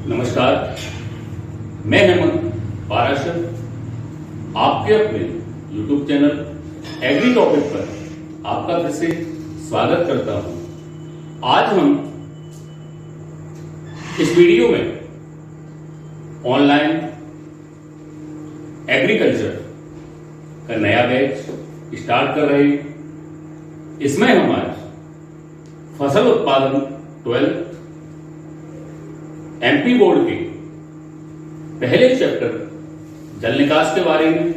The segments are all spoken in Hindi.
नमस्कार, मैं हेमंत पाराशर आपके अपने YouTube चैनल एग्री टॉपिक पर आपका फिर से स्वागत करता हूं। आज हम इस वीडियो में ऑनलाइन एग्रीकल्चर का नया बैच स्टार्ट कर रहे हैं। इसमें हम आज फसल उत्पादन 12 एमपी बोर्ड के पहले चैप्टर जल निकास के बारे में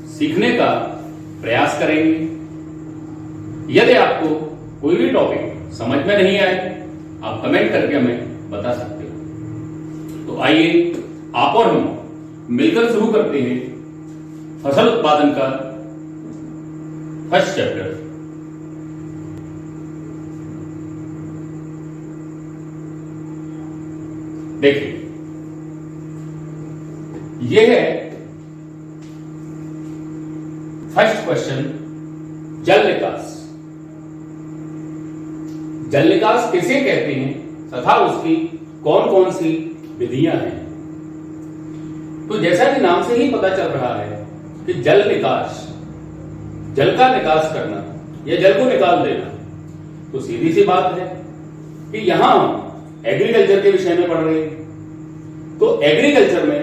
सीखने का प्रयास करेंगे। यदि आपको कोई भी टॉपिक समझ में नहीं आए, आप कमेंट करके हमें बता सकते हो। तो आइए आप और हम मिलकर शुरू करते हैं फसल उत्पादन का फर्स्ट चैप्टर। देखिए, यह है फर्स्ट क्वेश्चन, जल निकास। जल निकास किसे कहते हैं तथा उसकी कौन कौन सी विधियां हैं। तो जैसा कि नाम से ही पता चल रहा है कि जल निकास, जल का निकास करना या जल को निकाल देना, तो सीधी सी बात है कि यहां एग्रीकल्चर के विषय में पढ़ रहे हैं। तो एग्रीकल्चर में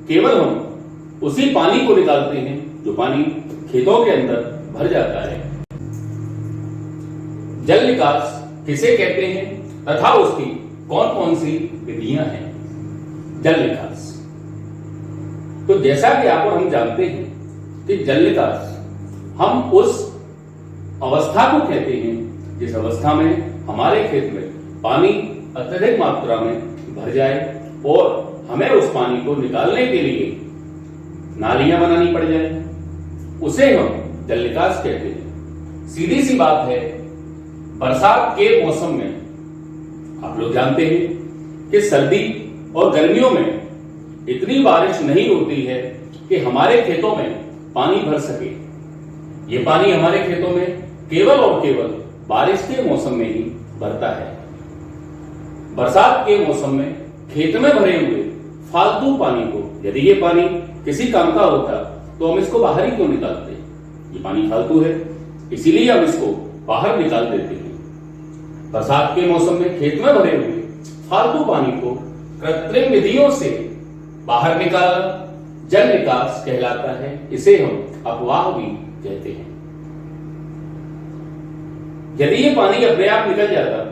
केवल हम उसी पानी को निकालते हैं जो पानी खेतों के अंदर भर जाता है। जल निकास किसे कहते हैं तथा उसकी कौन कौन सी विधियां हैं। जल निकास, तो जैसा कि आप और हम जानते हैं कि जल निकास हम उस अवस्था को कहते हैं जिस अवस्था में हमारे खेत में पानी अत्यधिक मात्रा में भर जाए और हमें उस पानी को निकालने के लिए नालियां बनानी पड़ जाए, उसे हम जल निकास कहते हैं। सीधी सी बात है, बरसात के मौसम में आप लोग जानते हैं कि सर्दी और गर्मियों में इतनी बारिश नहीं होती है कि हमारे खेतों में पानी भर सके। ये पानी हमारे खेतों में केवल और केवल बारिश के मौसम में ही भरता है। बरसात के मौसम में खेत में भरे हुए फालतू पानी को, यदि ये पानी किसी काम का होता तो हम इसको बाहर ही क्यों निकालते। ये पानी फालतू है, इसीलिए हम इसको बाहर निकाल देते हैं। बरसात के मौसम में खेत में भरे हुए फालतू पानी को कृत्रिम विधियों से बाहर निकालना जल निकास कहलाता है। इसे हम अपवाह भी कहते हैं। यदि ये पानी अपने आप निकल जाता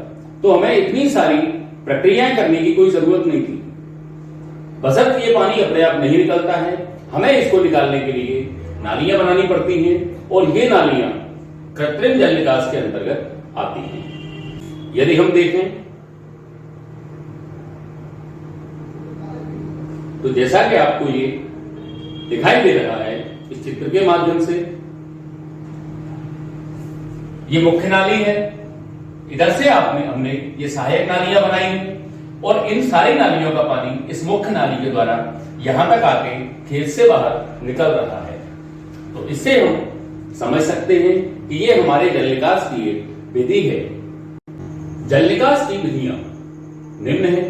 तो हमें इतनी सारी प्रक्रियाएं करने की कोई जरूरत नहीं थी। बशर्ते ये पानी अपने आप नहीं निकलता है, हमें इसको निकालने के लिए नालियां बनानी पड़ती हैं और ये नालियां कृत्रिम जल निकास के अंतर्गत आती हैं। यदि हम देखें तो जैसा कि आपको ये दिखाई दे रहा है इस चित्र के माध्यम से, ये मुख्य नाली है। इधर से हमने ये सहायक नालियां बनाई और इन सारी नालियों का पानी इस मुख्य नाली के द्वारा यहां तक आके खेत से बाहर निकल रहा है। तो इससे हम समझ सकते हैं कि ये हमारे जल निकास की एक विधि है। जल निकास की विधियां निम्न है।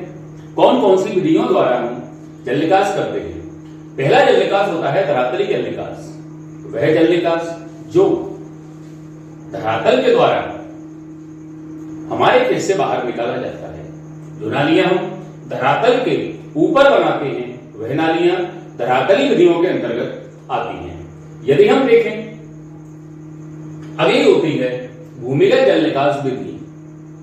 कौन कौन सी विधियों द्वारा हम जल निकास करते हैं। पहला जल निकास होता है धरातली जल निकास। वह जल निकास जो धरातल के द्वारा हमारे खेत से बाहर निकाला जाता है। जो नालियां हम धरातल के ऊपर बनाते हैं वह नालियां धरातली विधियों के अंतर्गत आती हैं। यदि हम देखें, अगली होती है भूमिगत जल निकास विधि।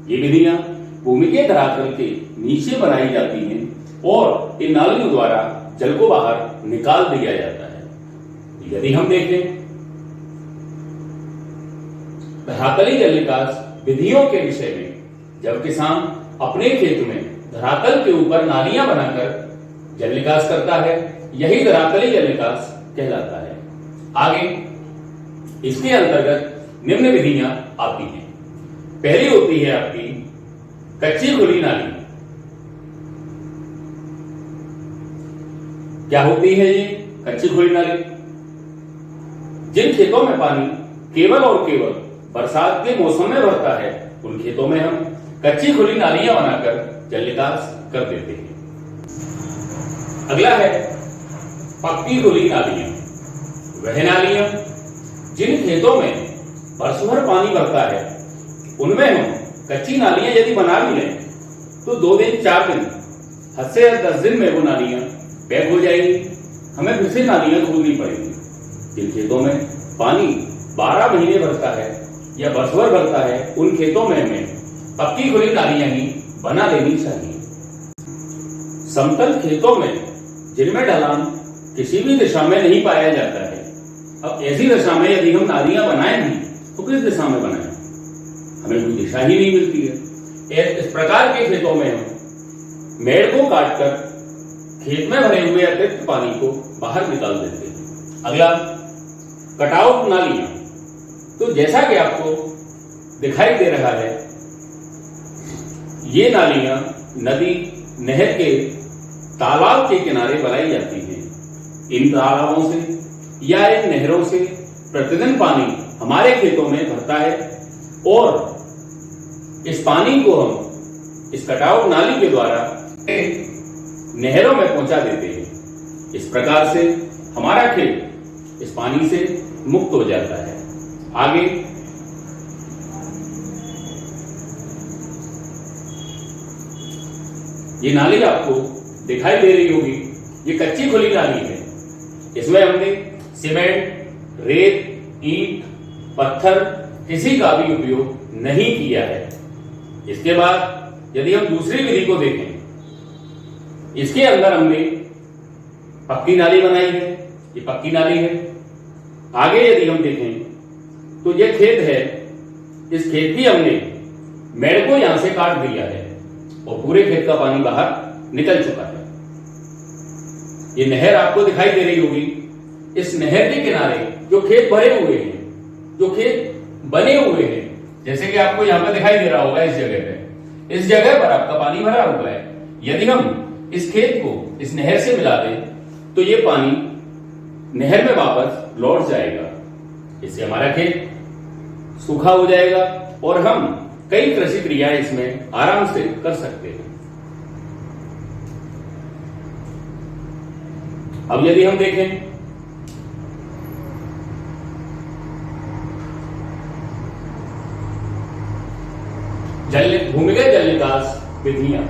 ये विधियां भूमि के धरातल के नीचे बनाई जाती हैं और इन नालियों द्वारा जल को बाहर निकाल दिया जाता है। यदि हम देखें धरातली जल निकास विधियों के विषय में, जब किसान अपने खेत में धरातल के ऊपर नालियां बनाकर जल निकास करता है, यही धरातली जल निकास कहलाता है। आगे इसके अंतर्गत निम्न विधियां आती हैं। पहली होती है आपकी कच्ची खुली नाली। क्या होती है ये कच्ची खुली नाली? जिन खेतों में पानी केवल और केवल बरसात के मौसम में भरता है, उन खेतों में हम कच्ची खुली नालियां बनाकर जल निकास कर देते हैं। अगला है पक्की खुली नालियां। वह नालियां जिन खेतों में वर्ष भर पानी भरता है, उनमें हम कच्ची नालियां यदि बना भी लें तो 2 दिन 4 दिन, हद से 10 दिन में वो नालियां पैक हो जाएगी। हमें फिर से नालियां खोलनी पड़ेगी। जिन खेतों में पानी 12 महीने भरता है या वर्ष भर भरता है, उन खेतों में हमें पक्की खुली नालियां ही बना लेनी चाहिए। समतल खेतों में जिनमें ढलान किसी भी दिशा में नहीं पाया जाता है, अब ऐसी दिशा में यदि हम नालियां बनाए नहीं तो किस दिशा में बनाएं? हमें कोई दिशा ही नहीं मिलती है। इस प्रकार के खेतों में हम मेड़ को काटकर खेत में भरे हुए अतिरिक्त पानी को बाहर निकाल देते हैं। अगला कटआउट नालियां। तो जैसा कि आपको दिखाई दे रहा है, ये नालियां नदी, नहर के, तालाब के किनारे बनाई जाती हैं। इन तालाबों से या इन नहरों से प्रतिदिन पानी हमारे खेतों में भरता है और इस पानी को हम इस कटाव नाली के द्वारा नहरों में पहुंचा देते हैं। इस प्रकार से हमारा खेत इस पानी से मुक्त हो जाता है। आगे ये नाली आपको दिखाई दे रही होगी, ये कच्ची खुली नाली है। इसमें हमने सीमेंट, रेत, ईंट, पत्थर किसी का भी उपयोग नहीं किया है। इसके बाद यदि हम दूसरी विधि को देखें, इसके अंदर हमने पक्की नाली बनाई है, ये पक्की नाली है। आगे यदि हम देखें तो ये खेत है, इस खेत की हमने मेड़ को यहां से काट दिया है और पूरे खेत का पानी बाहर निकल चुका है। ये नहर आपको दिखाई दे रही होगी। इस नहर के किनारे जो खेत भरे हुए हैं, जो खेत बने हुए हैं, जैसे कि आपको यहां पर दिखाई दे रहा होगा, इस जगह पर आपका पानी भरा हुआ है। यदि हम इस खेत को इस नहर से मिला दें तो ये पानी नहर में वापस लौट जाएगा। इससे हमारा खेत सूखा हो जाएगा और हम कई कृषि क्रियाएं इसमें आराम से कर सकते हैं। अब यदि हम देखें भूमिगत जल निकास विधियां,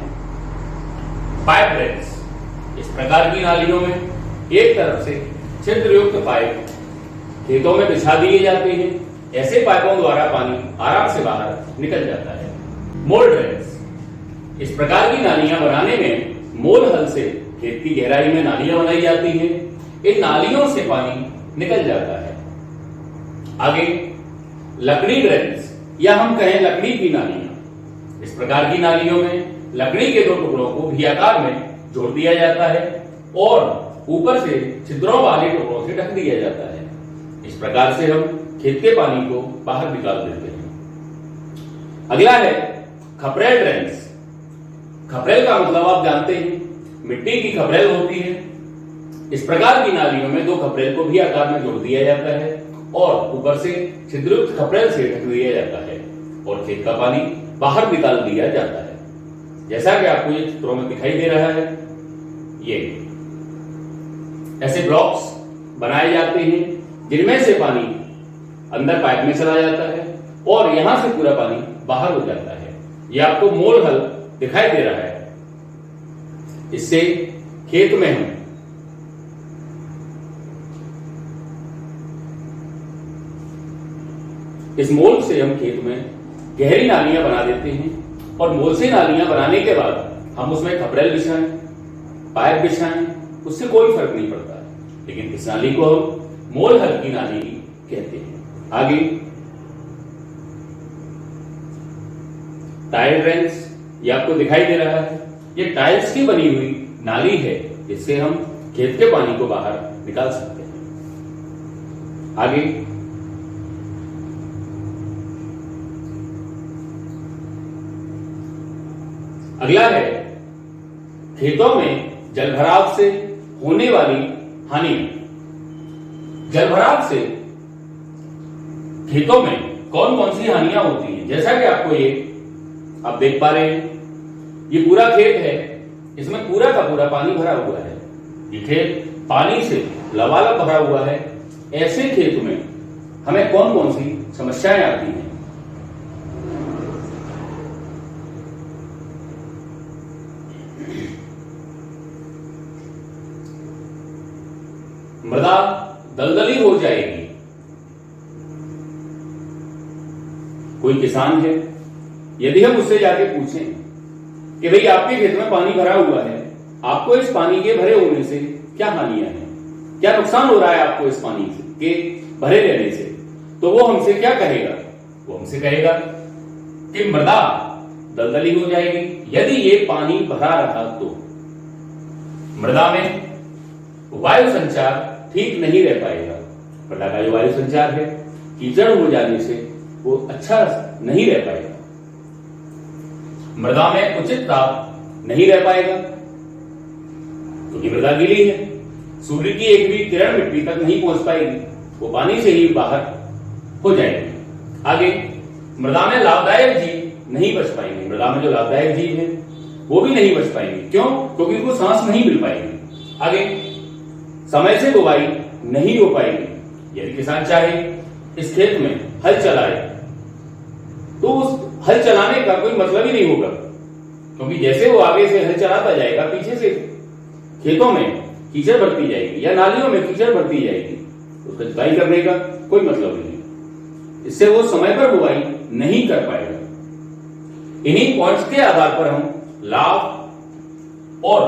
पाइप ड्रेन्स। इस प्रकार की नालियों में एक तरफ से छिद्रयुक्त पाइप खेतों में बिछा दिए जाते हैं। ऐसे पाइपों द्वारा पानी आराम से बाहर निकल जाता है। मोल ड्रेन्स। इस प्रकार की नालियां बनाने में मोल हल से खेत की गहराई में नालियां बनाई जाती हैं। इन नालियों से पानी निकल जाता है। आगे लकड़ी ड्रेन्स या हम कहें लकड़ी की नालियां। इस प्रकार की नालियों में लकड़ी के 2 टुकड़ों को भी आकार में जोड़ दिया जाता है और ऊपर से छिद्रों वाले टुकड़ों से ढक दिया जाता है। इस प्रकार से हम खेत के पानी को बाहर निकाल देते हैं। अगला है खपरेल ड्रेन्स। खपरेल का मतलब आप जानते हैं, मिट्टी की खपरेल होती है। इस प्रकार की नालियों में 2 खपरेल को भी आकार में जोड़ दिया जाता है और ऊपर से छिद्रयुक्त खपरेल से ढक दिया जाता है और खेत का पानी बाहर निकाल दिया जाता है। जैसा कि आपको ये चित्रों में दिखाई दे रहा है, ये ऐसे ब्लॉक्स बनाए जाते हैं जिनमें से पानी अंदर पाइप में चला जाता है और यहां से पूरा पानी बाहर हो जाता है। ये आपको मोल हल दिखाई दे रहा है। इससे खेत में हम इस मोल से हम खेत में गहरी नालियां बना देते हैं और मोल से नालियां बनाने के बाद हम उसमें खपरेल बिछाएं, पाइप बिछाएं, उससे कोई फर्क नहीं पड़ता। लेकिन इस नाली को हम मोल हल की नाली कहते हैं। आगे टाइल ड्रेन्स, ये आपको दिखाई दे रहा है, ये टाइल्स की बनी हुई नाली है जिससे हम खेत के पानी को बाहर निकाल सकते हैं। आगे अगला है खेतों में जलभराव से होने वाली हानि। जलभराव से खेतों में कौन कौन सी हानियां होती हैं? जैसा कि आपको ये आप देख पा रहे हैं, ये पूरा खेत है, इसमें पूरा का पूरा पानी भरा हुआ है। ये खेत पानी से लबालब भरा हुआ है, ऐसे खेत में हमें कौन कौन सी समस्याएं आती हैं? मृदा दलदली हो जाएगी। कोई किसान है, यदि हम उससे जाके पूछें कि भाई आपके खेत में पानी भरा हुआ है, आपको इस पानी के भरे होने से क्या हानियां हैं, क्या नुकसान हो रहा है आपको इस पानी के भरे रहने से, तो वो हमसे क्या कहेगा? वो हमसे कहेगा कि मृदा दलदली हो जाएगी। यदि ये पानी भरा रहा तो मृदा में वायु संचार ठीक नहीं रह पाएगा। मृदा का जो वायु संचार है, कीचड़ हो जाने से वो अच्छा नहीं रह पाएगा। मृदा में उचित ताप नहीं रह पाएगा क्योंकि मृदा गीली है। सूर्य की एक भी किरण मिट्टी तक नहीं पहुंच पाएगी, वो पानी से ही बाहर हो जाएगी। आगे मृदा में लाभदायक जीव नहीं बच पाएंगे। मृदा में जो लाभदायक जीव है वो भी नहीं बच पाएंगे। क्यों? क्योंकि उनको सांस नहीं मिल पाएगी। आगे समय से बुवाई नहीं हो पाएगी। यदि किसान चाहे इस खेत में हल चलाए तो उस हल चलाने का कोई मतलब ही नहीं होगा, क्योंकि जैसे वो आगे से हल चलाता जाएगा, पीछे से खेतों में कीचड़ बढ़ती जाएगी या नालियों में कीचड़ बढ़ती जाएगी, उसका जुताई करने का कोई मतलब नहीं। इससे वो समय पर बुवाई नहीं कर पाएगा। इन्हीं पॉइंट्स के आधार पर हम लाभ और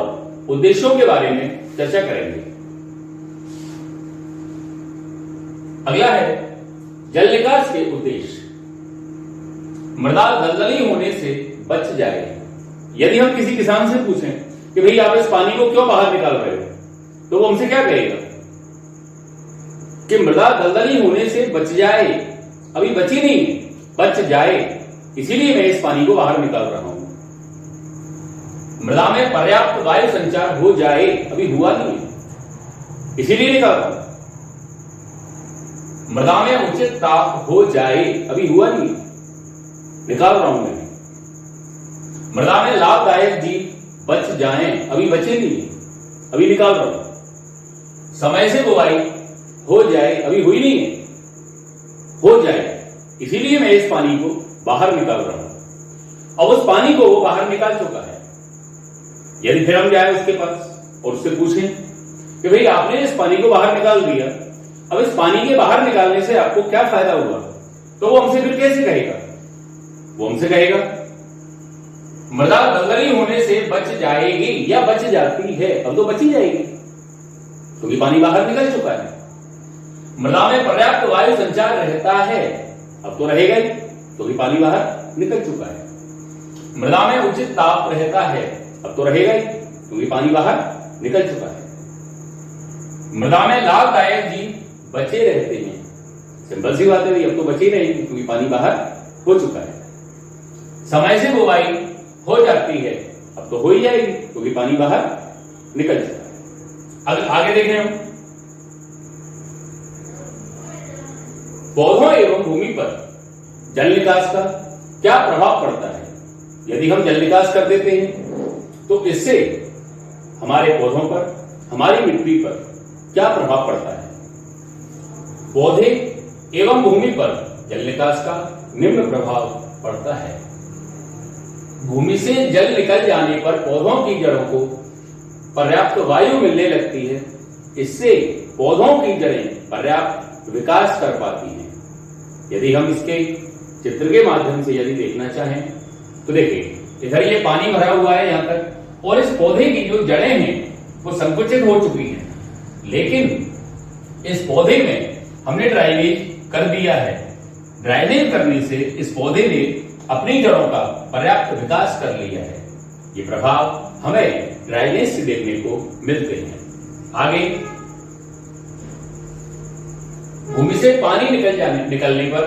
उद्देश्यों के बारे में चर्चा करेंगे। अगला है जल निकास के उद्देश्य। मृदा दलदली होने से बच जाए। यदि हम किसी किसान से पूछें कि भाई आप इस पानी को क्यों बाहर निकाल रहे हो, तो वो हमसे क्या कहेगा कि मृदा दलदली होने से बच जाए। अभी बची नहीं, बच जाए, इसीलिए मैं इस पानी को बाहर निकाल रहा हूं। मृदा में पर्याप्त वायु संचार हो जाए, अभी हुआ नहीं, इसीलिए निकाल रहा हूं। मृदा में उचित ताप हो जाए, अभी हुआ नहीं, निकाल रहा हूं मैं। मृदा में लाभदायक जीव बच जाएं, अभी बचे नहीं, अभी निकाल रहा हूं। समय से बुवाई हो जाए, अभी हुई नहीं है, हो जाए, इसीलिए मैं इस पानी को बाहर निकाल रहा हूं। अब उस पानी को वो बाहर निकाल चुका है। यदि फिर हम जाए उसके पास और उससे पूछें कि भाई आपने इस पानी को बाहर निकाल दिया, अब इस पानी के बाहर निकालने से आपको क्या फायदा हुआ, तो वो हमसे फिर कैसे कहेगा? वो हमसे कहेगा मृदा दलदली होने से बच जाएगी या बच जाती है। अब तो बची जाएगी क्योंकि पानी बाहर निकल चुका है। मृदा में पर्याप्त वायु संचार रहता है, अब तो रहेगा ही क्योंकि पानी बाहर निकल चुका है। मृदा में उचित ताप रहता है, अब तो रहेगा ही क्योंकि पानी बाहर निकल चुका है। मृदा में लाभदायक जीव बचे रहते हैं। सिंपल सी बात है, अब तो बचे रहेंगे क्योंकि पानी बाहर हो चुका है। समय से बुवाई हो जाती है, अब तो हो ही जाएगी क्योंकि पानी बाहर निकल चुका है। अब आगे देखें हम पौधों एवं भूमि पर जल निकास का क्या प्रभाव पड़ता है। यदि हम जल निकास कर देते हैं तो इससे हमारे पौधों पर, हमारी मिट्टी पर क्या प्रभाव पड़ता है। पौधे एवं भूमि पर जल निकास का निम्न प्रभाव पड़ता है। भूमि से जल निकल जाने पर पौधों की जड़ों को पर्याप्त वायु मिलने लगती है। इससे पौधों की जड़ें पर्याप्त विकास कर पाती हैं। यदि हम इसके चित्र के माध्यम से यदि देखना चाहें तो देखिए, इधर ये पानी भरा हुआ है यहां तक, और इस पौधे की जो जड़ें हैं वो संकुचित हो चुकी हैं, लेकिन इस पौधे में हमने ड्राइनेज कर दिया है। ड्राइनेज करने से इस पौधे ने अपनी जड़ों का पर्याप्त विकास कर लिया है। ये प्रभाव हमें ड्राइनेज से देखने को मिलते हैं। आगे भूमि से पानी निकलने पर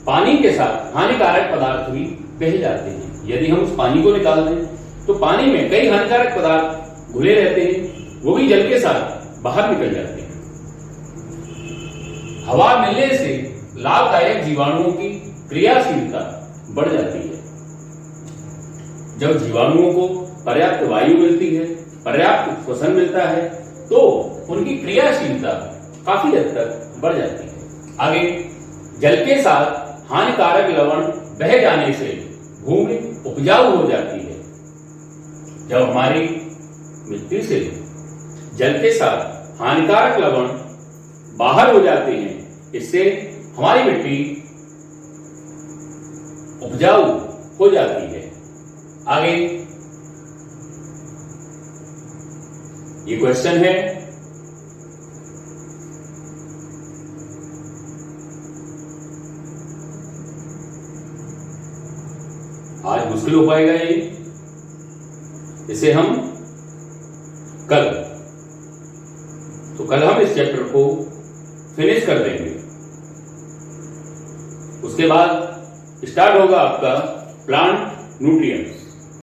पानी के साथ हानिकारक पदार्थ भी बह जाते हैं। यदि हम उस पानी को निकाल दें तो पानी में कई हानिकारक पदार्थ घुले रहते हैं, वो भी जल के साथ बाहर निकल जाते हैं। हवा मिलने से लाभदायक जीवाणुओं की क्रियाशीलता बढ़ जाती है। जब जीवाणुओं को पर्याप्त वायु मिलती है, पर्याप्त श्वसन मिलता है, तो उनकी क्रियाशीलता काफी हद तक बढ़ जाती है। आगे, जल के साथ हानिकारक लवण बह जाने से भूमि उपजाऊ हो जाती है। जब हमारी मिट्टी से जल के साथ हानिकारक लवण बाहर हो जाते हैं, इससे हमारी मिट्टी उपजाऊ हो जाती है। आगे ये क्वेश्चन है, आज मुश्किल हो पाएगा ये, इसे हम कल हम इस चैप्टर को फिनिश कर देंगे। उसके बाद स्टार्ट होगा आपका प्लांट न्यूट्रिएंट्स।